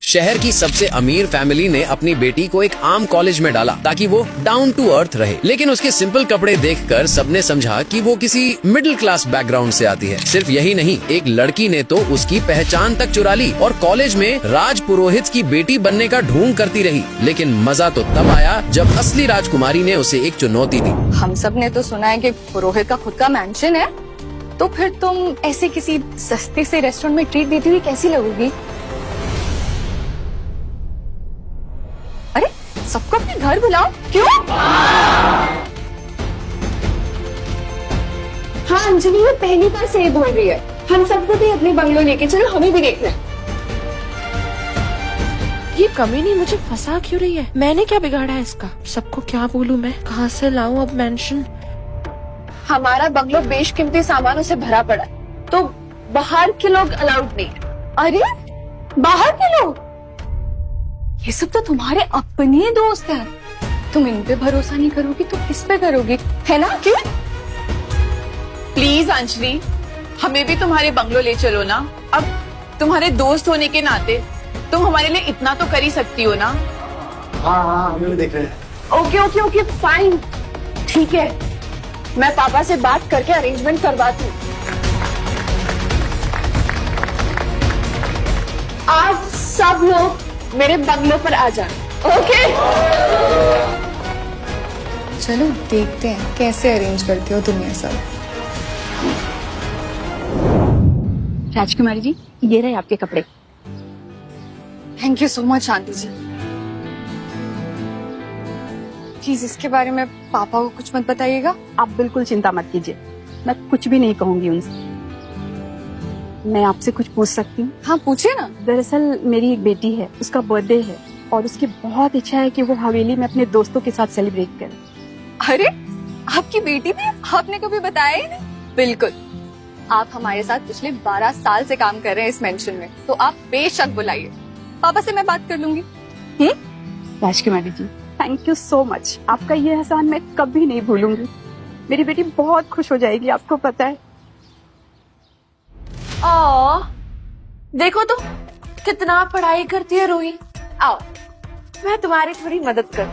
शहर की सबसे अमीर फैमिली ने अपनी बेटी को एक आम कॉलेज में डाला ताकि वो डाउन टू अर्थ रहे, लेकिन उसके सिंपल कपड़े देखकर सबने समझा कि वो किसी मिडिल क्लास बैकग्राउंड से आती है। सिर्फ यही नहीं, एक लड़की ने तो उसकी पहचान तक चुरा ली और कॉलेज में राज पुरोहित की बेटी बनने का ढोंग करती रही। लेकिन मजा तो तब आया जब असली राजकुमारी ने उसे एक चुनौती दी। हम सब ने तो सुना है कि पुरोहित का खुद का मैंशन है, तो फिर तुम ऐसे किसी सस्ते से रेस्टोरेंट में ट्रीट देती हुई कैसी लगोगी? अरे सबको अपने घर बुलाओ, क्यों? हाँ अंजलि, ये पहली बार सही बोल रही है। हम सबको भी अपने बंगलो लेके चलो, हमें भी देखना है। ये कमीनी मुझे फंसा क्यों रही है? मैंने क्या बिगाड़ा है इसका? सबको क्या बोलूं मैं? कहाँ से लाऊं अब मैंशन? हमारा बंगलो बेशकीमती सामानों से भरा पड़ा है, तो बाहर के लोग अलाउड नहीं है। अरे बाहर के लोग? ये सब तो तुम्हारे अपने दोस्त हैं। तुम इन पे भरोसा नहीं करोगी तो किस पे करोगी, है ना? क्यों? प्लीज अंजलि, हमें भी तुम्हारे बंगलो ले चलो ना। अब तुम्हारे दोस्त होने के नाते तुम हमारे लिए इतना तो कर ही सकती हो ना। हाँ हमें भी देख रहे हैं। ओके ओके ओके फाइन, ठीक है, मैं पापा से बात करके अरेंजमेंट करवाती हूँ। आज सब लोग मेरे बंगलो पर आ जाए, ओके? चलो देखते हैं कैसे अरेंज करती हो तुम ये सब। राजकुमारी जी, ये रहे आपके कपड़े। Thank you so much aunty ji. Please इसके बारे में पापा को कुछ मत बताइएगा। आप बिल्कुल चिंता मत कीजिए, मैं कुछ भी नहीं कहूंगी उनसे। मैं आपसे कुछ पूछ सकती हूँ? हाँ पूछिए ना। दरअसल मेरी एक बेटी है, उसका बर्थडे है और उसकी बहुत इच्छा है कि वो हवेली में अपने दोस्तों के साथ सेलिब्रेट करे। अरे आपकी बेटी भी? आपने कभी बताया ही नहीं। बिल्कुल, आप हमारे साथ पिछले 12 साल से काम कर रहे हैं इस मेंशन में, तो आप बेशक बुलाइए। पापा से मैं बात कर लूंगी। राजकुमारी जी, थैंक यू सो मच। आपका ये एहसान मैं कभी नहीं भूलूंगी। मेरी बेटी बहुत खुश हो जाएगी, आपको पता है। देखो तो कितना पढ़ाई करती है रूही। आओ, मैं तुम्हारी थोड़ी मदद कर।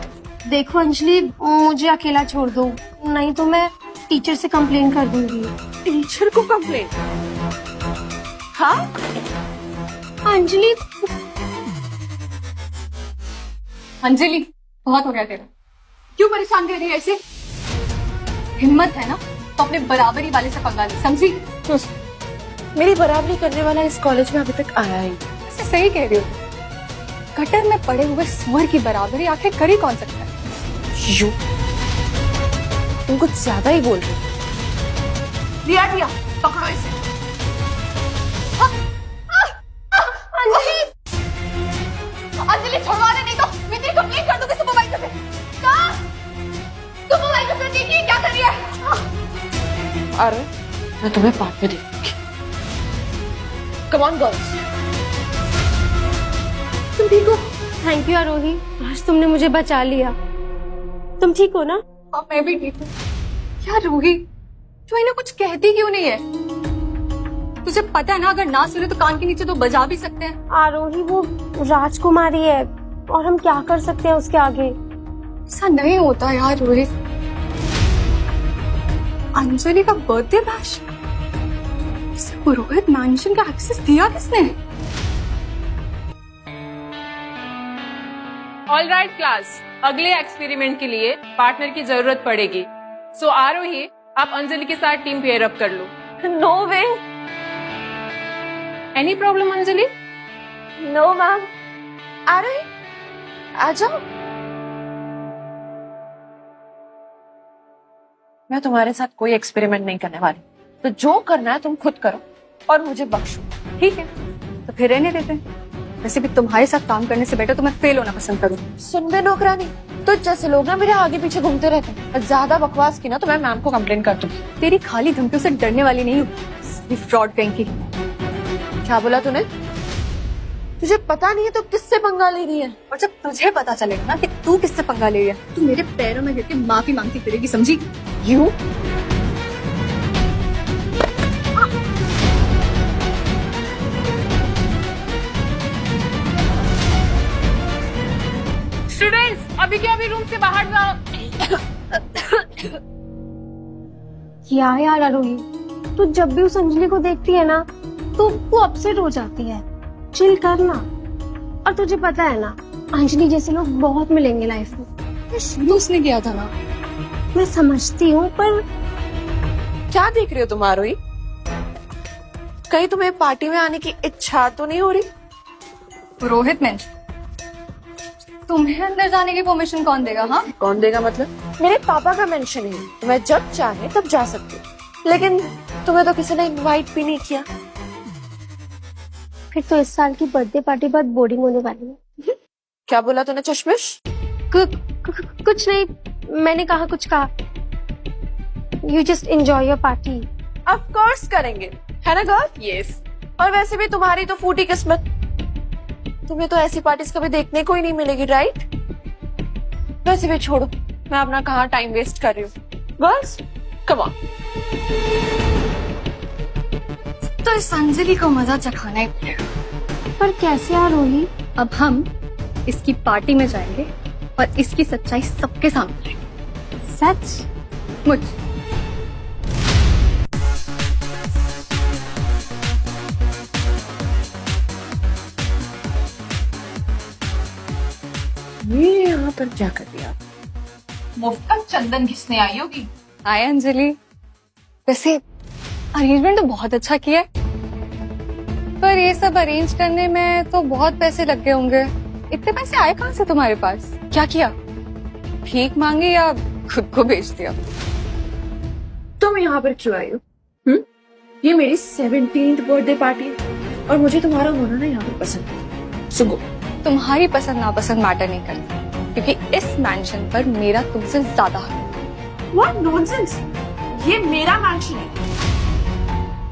देखो अंजलि, मुझे अकेला छोड़ दो, नहीं तो मैं टीचर से कंप्लेन कर दूंगी। टीचर को कंप्लेन? हाँ अंजलि, अंजलि बहुत हो गया तेरा। क्यों परेशान कर रही है ऐसे? हिम्मत है ना तो अपने बराबरी वाले से पंगा ले, समझी? मेरी बराबरी करने वाला इस कॉलेज में अभी तक आया ही। ऐसे सही कह रही हो। गटर में पड़े हुए सुअर की बराबरी आखिर कर ही कौन सकता है? यू तुम कुछ ज्यादा ही बोल रही हो। दिया पकड़ो इसे। अंजलि छुड़वाने नहीं तो मैं तेरी कंप्लेंट कर दूंगी सुपरवाइजर से। कहाँ? सुपरवाइजर से देखिए क्या कर रही है। अरे मैं तुम्हें बाद में देखूंगी। Come on girls. तुम ठीक हो? थैंक यू आरोही, आज तुमने मुझे बचा लिया। तुम ठीक हो ना? हाँ मैं भी ठीक हूँ। क्या रूही, तू इन्हें कुछ कहती क्यों नहीं है? तुझे पता है ना, अगर ना सुने तो कान के नीचे तो बजा भी सकते हैं। आरोही वो राजकुमारी है और हम क्या कर सकते हैं उसके आगे? ऐसा नहीं होता यार रोहित। अंजलि का बर्थडे बैश, इसे पुरोहित मैंशन का एक्सेस दिया किसने? ऑल राइट क्लास, अगले एक्सपेरिमेंट के लिए पार्टनर की जरूरत पड़ेगी। सो आरोही, आप अंजलि के साथ टीम पेयर अप कर लो। No way. Any problem Anjali? No ma'am. Aarohi आ जाओ। मैं तुम्हारे साथ कोई एक्सपेरिमेंट नहीं करने वाली, तो जो करना है तुम खुद करो और मुझे बख्शो। ठीक है, तो फिर रहने देते हैं। वैसे भी तुम्हारे साथ काम करने से बेटर तो मैं फेल होना पसंद करूँ। सुन बे नौकरानी, तो जैसे लोग ना मेरे आगे पीछे घूमते रहते हैं। ज्यादा बकवास की ना तो मैं मैम को कंप्लेन कर दूंगी। तेरी खाली धमकियों से डरने वाली नहीं हूँ, फ्रॉड कहीं की। क्या बोला तूने? तुझे पता नहीं है तो किससे पंगा ले रही है? और जब तुझे पता चलेगा ना कि तू किससे पंगा ले रही है, तू मेरे पैरों में गिर के माफी मांगती फिरेगी, समझी? यू अभी के अभी रूम से बाहर जाओ। क्या यार आरोही, तू जब भी उस अंजलि को देखती है ना तो वो अपसेट हो जाती है। चिल करना। और तुझे पता है ना, अंजलि जैसे लोग बहुत मिलेंगे लाइफ में। शुरू उसने किया था ना। मैं समझती हूँ पर क्या देख रही हो तुम आरोही? कहीं तुम्हें पार्टी में आने की इच्छा तो नहीं हो रही? रोहित मेंशन, तुम्हें अंदर जाने की परमिशन कौन देगा? हाँ, कौन देगा मतलब? मेरे पापा का मेंशन है, मैं जब चाहे तब जा सकती हूँ। लेकिन तुम्हें तो किसी ने इनवाइट भी नहीं किया। फिर तो इस साल की बर्थडे पार्टी बहुत बोरिंग होने वाली है। क्या बोला तूने चश्मिश? कुछ नहीं, मैंने कहा कुछ कहा। You just enjoy your party. Of course करेंगे, है ना गर्ल? यस। और वैसे भी तुम्हारी तो फूटी किस्मत, तुम्हें तो ऐसी पार्टीज कभी देखने को ही नहीं मिलेगी, राइट? वैसे भी छोड़ो, मैं अपना कहाँ टाइम वेस्ट कर रही हूँ। Girls come on. तो इस अंजलि को मजा चखाना ही पड़ेगा। पर कैसे आरोही? अब हम इसकी पार्टी में जाएंगे और इसकी सच्चाई सबके सामने रहेगी। सच? मुझ ये यहाँ पर क्या कर दिया? मुफ्त का चंदन घिसने आई होगी। आए अंजलि, वैसे अरेंजमेंट तो बहुत अच्छा किया है, पर ये सब अरेंज करने में तो बहुत पैसे लग गए होंगे। इतने पैसे आए कहाँ से तुम्हारे पास? क्या किया? भीख मांगी या खुद को बेच दिया? तुम यहाँ पर क्यों आई हो? ये मेरी 17th बर्थडे पार्टी है और मुझे तुम्हारा होना ना यहाँ पर पसंद है। सुगो, तुम्हारी पसंद नापसंद मैटर नहीं करती, क्योंकि इस मैंशन पर मेरा तुमसे ज्यादा हक है। What nonsense! ये मेरा मैंशन है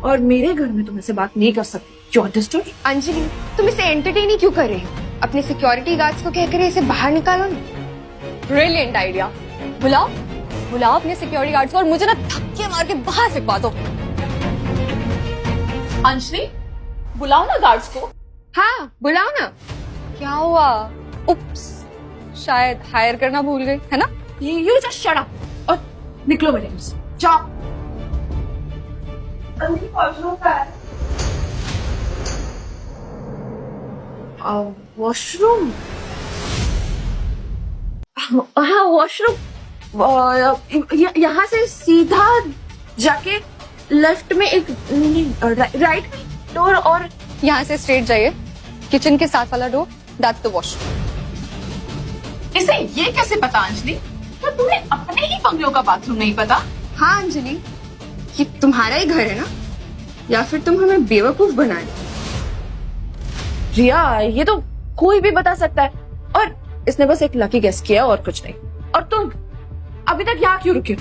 और मेरे घर में तुम ऐसे बात नहीं कर सकती। You understood? अंजलि, तुम इसे एंटरटेन ही क्यों कर रहे हो? अपने सिक्योरिटी गार्ड्स को कहकर इसे बाहर निकालो ना। Brilliant idea. बुलाओ अपने सिक्योरिटी गार्ड्स को और मुझे ना धक्के मार के बाहर फेंकवा दो। अंजलि, बुलाओ ना गार्ड्स को। हाँ, बुलाओ ना। क्या हुआ? उप्स, शायद हायर करना भूल गई, है ना? You just shut up और निकलो मेरे घर से। जाओ। वॉशरूम? हाँ, वॉशरूम। यहाँ से सीधा जाके लेफ्ट में एक राइट डोर और यहाँ से स्ट्रेट जाइए, किचन के साथ वाला डोर, दैट्स द वॉशरूम। इसे ये कैसे पता अंजलि? क्या तुम्हें अपने ही बंगलों का बाथरूम नहीं पता? हाँ अंजलि, ये तुम्हारा ही घर है ना, या फिर तुम हमें बेवकूफ बनाए? रिया, ये तो कोई भी बता सकता है और इसने बस एक लकी गेस किया और कुछ नहीं। और तुम अभी तक यहाँ क्यों रुके?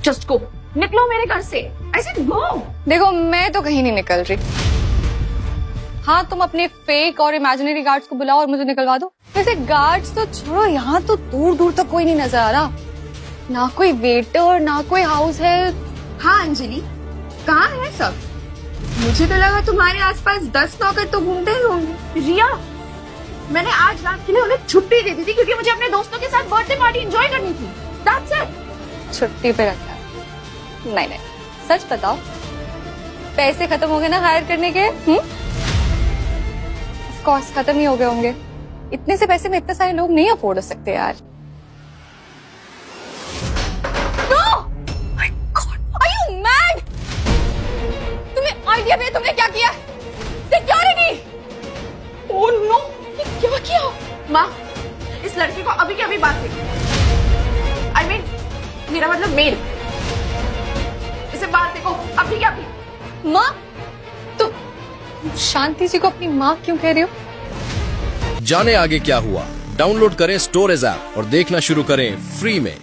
जस्ट गो, निकलो मेरे घर से। I said go। देखो, मैं तो कहीं नहीं निकल रही। हाँ, तुम अपने फेक और इमेजिनरी गार्ड्स को बुलाओ और मुझे निकलवा दो। वैसे गार्ड्स तो छोड़ो, यहाँ तो दूर दूर तक कोई नहीं नजर आ रहा, ना कोई वेटर ना कोई हाउस हेल्प। हाँ अंजलि, कहाँ है सब? मुझे तो लगा तुम्हारे आसपास 10 नौकर तो घूमते ही होंगे। रिया, मैंने आज रात के लिए उन्हें छुट्टी दे दी थी क्योंकि मुझे अपने दोस्तों के साथ बर्थडे पार्टी एंजॉय करनी थी। That's it। छुट्टी पे रखा है? नहीं, सच बताओ, पैसे खत्म हो गए ना हायर करने के? ऑफ कोर्स खत्म ही हो गए होंगे। इतने से पैसे में इतने सारे लोग नहीं अफोर्ड हो सकते यार। No! My God! Are you mad? तुम्हें आइडिया भी है तुमने क्या किया? सिक्योरिटी! Oh no! ये क्या किया? माँ, इस लड़के को अभी के अभी बात करिए। I mean, मेरा मतलब मेल। इसे बात देखो, अभी के अभी। माँ, तुम शांति जी को अपनी माँ क्यों कह रही हो? जाने आगे क्या हुआ। डाउनलोड करें स्टोरेज ऐप और देखना शुरू करें फ्री में।